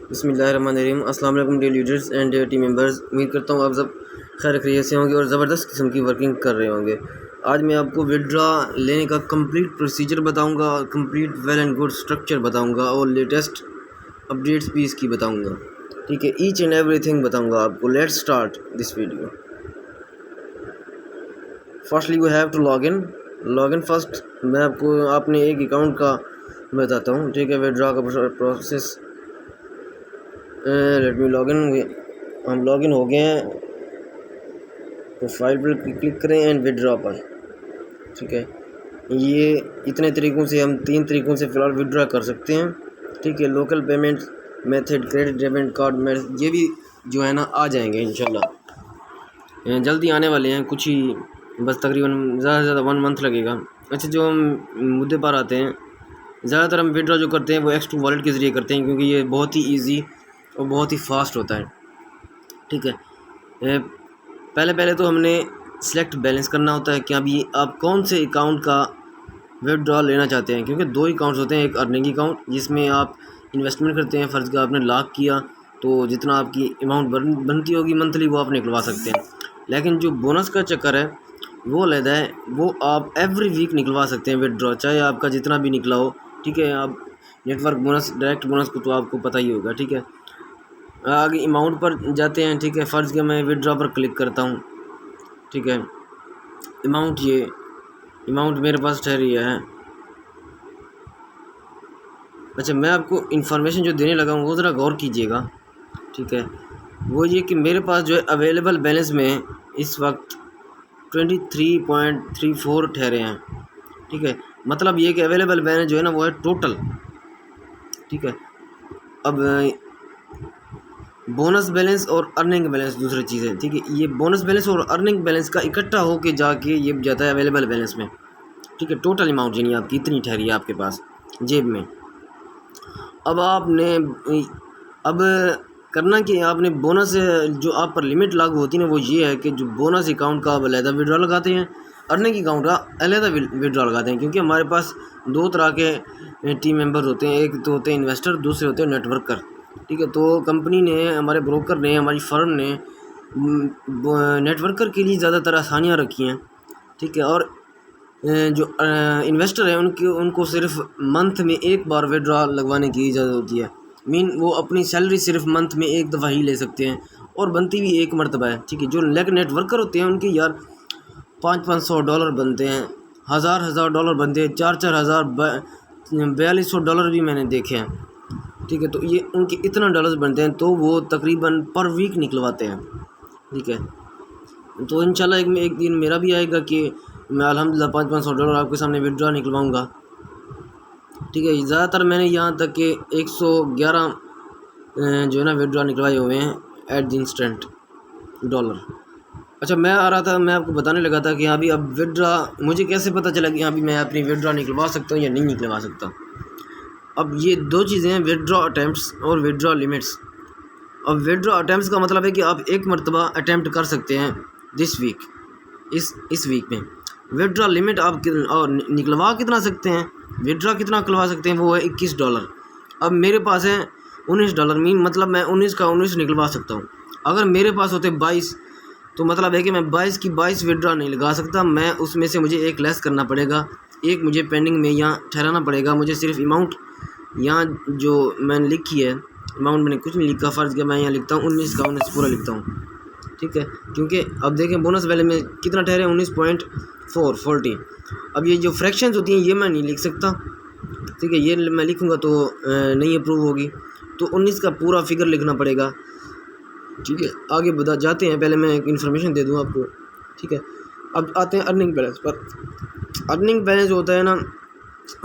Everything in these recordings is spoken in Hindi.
बिस्मिल्लाहिर्रहमानिर्रहीम। अस्सलाम वालेकुम dear leaders and dear team members. उम्मीद करता हूँ आप सब खैर खैरियत से होंगे और ज़बरदस्त किस्म की वर्किंग कर रहे होंगे। आज मैं आपको विड्रा लेने का कंप्लीट प्रोसीजर बताऊंगा, complete well and good structure बताऊंगा और लेटेस्ट अपडेट्स भी इसकी बताऊंगा। ठीक है, ईच एंड एवरीथिंग बताऊंगा आपको। Let's start this video. Firstly we have to log in first. मैं आपको आपने एक अकाउंट का बताता हूँ। ठीक है, विड्रा का process. Let me log in. हम लॉग इन हो गए हैं। प्रोफाइल पर क्लिक करें एंड विड्रा पर। ठीक है, ये इतने तरीक़ों से हम 3 तरीक़ों से फ़िलहाल विड्रा कर सकते हैं। ठीक है, local payment method, credit debit card method, ये भी जो है ना आ जाएंगे इंशाल्लाह। जल्दी आने वाले हैं, कुछ ही बस तकरीबन ज़्यादा से ज़्यादा 1 मंथ लगेगा। अच्छा, जो हम मुद्दे पर आते हैं, ज़्यादातर हम विड्रा जो करते हैं वो X2 वॉलेट के ज़रिए करते हैं क्योंकि ये बहुत ही ईजी और बहुत ही फास्ट होता है। ठीक है, पहले तो हमने सिलेक्ट बैलेंस करना होता है कि अभी आप कौन से अकाउंट का विड्रॉ लेना चाहते हैं, क्योंकि 2 अकाउंट्स होते हैं। एक अर्निंग अकाउंट जिसमें आप इन्वेस्टमेंट करते हैं, फ़र्ज़ का आपने लाख किया तो जितना आपकी अमाउंट बनती होगी मंथली वो आप निकलवा सकते हैं। लेकिन जो बोनस का चक्कर है वो अलग है, वो आप एवरी वीक निकलवा सकते हैं विड्रॉ, चाहे आपका जितना भी निकला हो। ठीक है, आप नेटवर्क बोनस, डायरेक्ट बोनस को तो आपको पता ही होगा। ठीक है, आगे अमाउंट पर जाते हैं। ठीक है, फ़र्ज़ के मैं विड्रॉ पर क्लिक करता हूँ। ठीक है, अमाउंट मेरे पास ठहरी है। अच्छा, मैं आपको इन्फॉर्मेशन जो देने लगा हूँ वो ज़रा गौर कीजिएगा। ठीक है, वो ये कि मेरे पास जो है अवेलेबल बैलेंस में इस वक्त 23.34 ठहरे हैं। ठीक है, मतलब ये कि अवेलेबल बैलेंस जो है ना वो है टोटल। ठीक है, अब बोनस बैलेंस और अर्निंग बैलेंस दूसरी चीज़ है। ठीक है, ये बोनस बैलेंस और अर्निंग बैलेंस का इकट्ठा होके जाके ये जाता है अवेलेबल बैलेंस में। ठीक है, टोटल अमाउंट यानी आपकी इतनी ठहरी है आपके पास जेब में। अब आपने अब करना कि आपने बोनस जो आप पर लिमिट लागू होती है ना वो ये है कि जो बोनस अकाउंट का आप अलहदा विड्रॉ लगाते हैं, अर्निंग अकाउंट का अलहदा विड्रॉ लगाते हैं। क्योंकि हमारे पास 2 तरह के टीम मेंबर होते हैं, एक तो होते हैं इन्वेस्टर, दूसरे होते हैं नेटवर्कर। ठीक है, तो कंपनी ने, हमारे ब्रोकर ने, हमारी फर्म ने नेटवर्कर के लिए ज़्यादातर आसानियाँ रखी हैं। ठीक है, और जो इन्वेस्टर है उनको सिर्फ मंथ में एक बार विड्रॉ लगवाने की इजाज़त होती है। वो अपनी सैलरी सिर्फ मंथ में एक दफ़ा ही ले सकते हैं और बनती भी एक मरतबा है। ठीक है, जो नेटवर्कर होते हैं उनके यार $500 बनते हैं, हज़ार डॉलर बनते हैं, 4,000 $4,200 भी मैंने देखे हैं। ठीक है, तो ये उनके इतना डॉलर्स बनते हैं तो वो तकरीबन पर वीक निकलवाते हैं। ठीक है, तो इंशाल्लाह एक दिन मेरा भी आएगा कि मैं अल्हम्दुलिल्लाह $500 आपके सामने विड्रॉ निकलवाऊँगा। ठीक है, ज़्यादातर मैंने यहाँ तक कि 111 जो है ना विड्रॉ निकलवाए हुए हैं एट द इंस्टेंट डॉलर। अच्छा, मैं आ रहा था, मैं आपको बताने लगा था कि हाँ भी अब विड्रॉ मुझे कैसे पता चला कि हाँ भी मैं अपनी विड्रॉ निकलवा सकता हूँ या नहीं निकलवा सकता। अब ये 2 चीज़ें हैं, विड्रॉ अटैम्प्ट्स और विड्रॉ लिमिट्स। अब विड्रॉ अटैम्प्ट्स का मतलब है कि आप एक मरतबा अटैम्प्ट कर सकते हैं दिस वीक, इस वीक में। विड्रॉ लिमिट आप और निकलवा कितना सकते हैं, विड्रॉ कितना निकलवा सकते हैं वो है $21। अब मेरे पास है $19, मतलब मैं 19 का 19 निकलवा सकता हूँ। अगर मेरे पास होते 22 तो मतलब है कि मैं 22 की 22 विड्रॉ नहीं लगा सकता। मैं उसमें से मुझे एक लेस करना पड़ेगा, एक मुझे पेंडिंग में यहाँ ठहराना पड़ेगा। मुझे सिर्फ अमाउंट यहाँ जो मैंने लिखी है, अमाउंट मैंने कुछ नहीं लिखा, फ़र्ज़ किया मैं यहाँ लिखता हूँ 19 का 19 पूरा लिखता हूँ। ठीक है, क्योंकि अब देखें बोनस वैल्यू में कितना ठहरे 19.40। अब ये जो फ्रैक्शंस होती हैं ये मैं नहीं लिख सकता। ठीक है, ये मैं लिखूँगा तो नहीं अप्रूव होगी, तो 19 का पूरा फिगर लिखना पड़ेगा। ठीक है, आगे बता जाते हैं, पहले मैं एक इन्फॉर्मेशन दे दूँ आपको। ठीक है, अब आते हैं अर्निंग बैलेंस पर। अर्निंग बैलेंस होता है ना,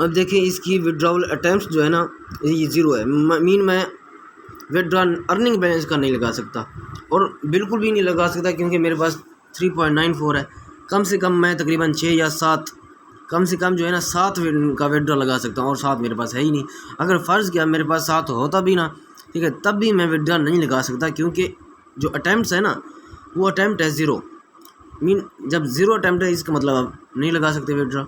अब देखिए इसकी विड्रॉवल अटैम्प्ट्स जो है ना ये 0 है। मैं विड्रॉ अर्निंग बैलेंस का नहीं लगा सकता और बिल्कुल भी नहीं लगा सकता क्योंकि मेरे पास 3.94 है। कम से कम मैं तकरीबन 6 या 7, कम से कम जो है ना 7 का विड्रॉ लगा सकता हूँ और 7 मेरे पास है ही नहीं। अगर फ़र्ज़ किया मेरे पास 7 होता भी ना, ठीक है, तब भी मैं विड्रॉ नहीं लगा सकता क्योंकि जो अटैम्प्ट्स है ना वो अटैम्प्ट है 0। जब 0 अटैम्प्ट है इसका मतलब आप नहीं लगा सकते विड्रॉ।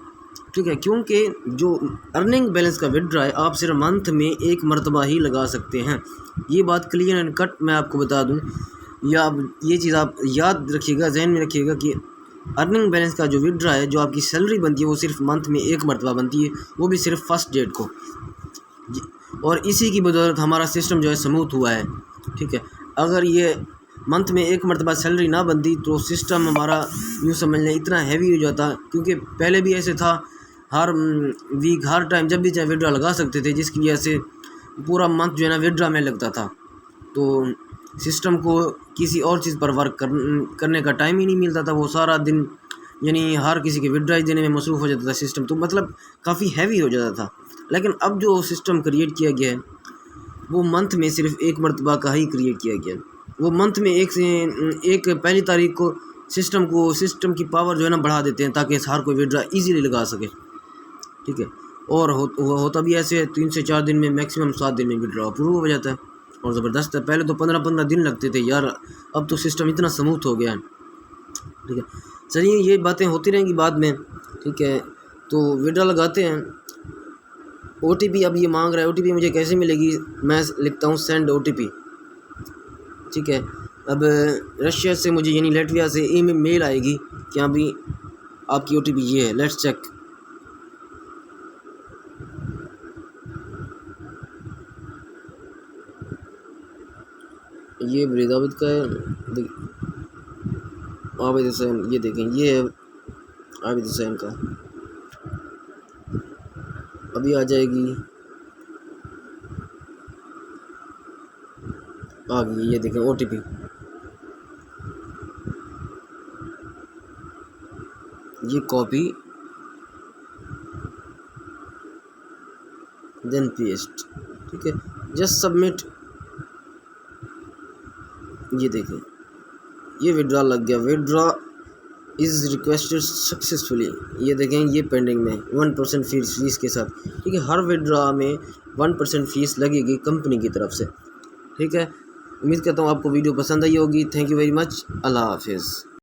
ठीक है, क्योंकि जो अर्निंग बैलेंस का विड्रॉ है आप सिर्फ मंथ में एक मरतबा ही लगा सकते हैं। ये बात क्लियर एंड कट मैं आपको बता दूं, या ये चीज़ आप याद रखिएगा, जहन में रखिएगा कि अर्निंग बैलेंस का जो विड्रॉ है, जो आपकी सैलरी बनती है वो सिर्फ मंथ में एक मरतबा बनती है, वो भी सिर्फ फर्स्ट डेट को। और इसी की बदौलत हमारा सिस्टम जो है स्मूथ हुआ है। ठीक है, अगर ये मंथ में एक मरतबा सैलरी ना बनती तो सिस्टम हमारा यूँ समझ लें इतना हैवी हो जाता, क्योंकि पहले भी ऐसे था, हर वीक हर टाइम जब भी चाहे विड्रॉ लगा सकते थे, जिसकी वजह से पूरा मंथ जो है ना विड्रॉ में लगता था। तो सिस्टम को किसी और चीज़ पर वर्क करने का टाइम ही नहीं मिलता था, वो सारा दिन यानी हर किसी के विड्रॉ देने में मसरूफ़ हो जाता था सिस्टम, तो मतलब काफ़ी हैवी हो जाता था। लेकिन अब जो सिस्टम क्रिएट किया गया है वो मंथ में सिर्फ एक मरतबा का ही क्रिएट किया गया है। वो मंथ में एक पहली तारीख को सिस्टम की पावर जो है ना बढ़ा देते हैं ताकि हर कोई विड्रॉ इजीली लगा सके। ठीक है, और होता भी ऐसे 3 से 4 दिन में, मैक्सिमम 7 दिन में विड्रॉ अप्रूव हो जाता है और ज़बरदस्त है। पहले तो 15-15 दिन लगते थे यार, अब तो सिस्टम इतना स्मूथ हो गया है। ठीक है, चलिए ये बातें होती रहेंगी बाद में। ठीक है, तो विड्रॉ लगाते हैं। OTP अब ये मांग रहा है, OTP मुझे कैसे मिलेगी? मैं लिखता हूँ सेंड OTP। ठीक है, अब रशिया से मुझे यानी लैटविया से ईमेल आएगी कि हाँ भाई आपकी OTP ये है। Let's check. ये ब्रिदाविद का है, आबिद हुसैन, ये देखें ये है आबिद हुसैन का, अभी आ जाएगी, आ गई, ये देखें OTP। ये कॉपी देन पेस्ट। ठीक है, जस्ट सबमिट। ये देखें ये विड्रॉ लग गया, विड्रॉ इज़ रिक्वेस्टेड सक्सेसफुली। ये देखें ये पेंडिंग में 1% फीस के साथ। ठीक है, हर विड्रॉ में 1% फीस लगेगी कंपनी की तरफ से। ठीक है, उम्मीद करता हूँ आपको वीडियो पसंद आई होगी। Thank you very much. अल्लाह हाफिज़।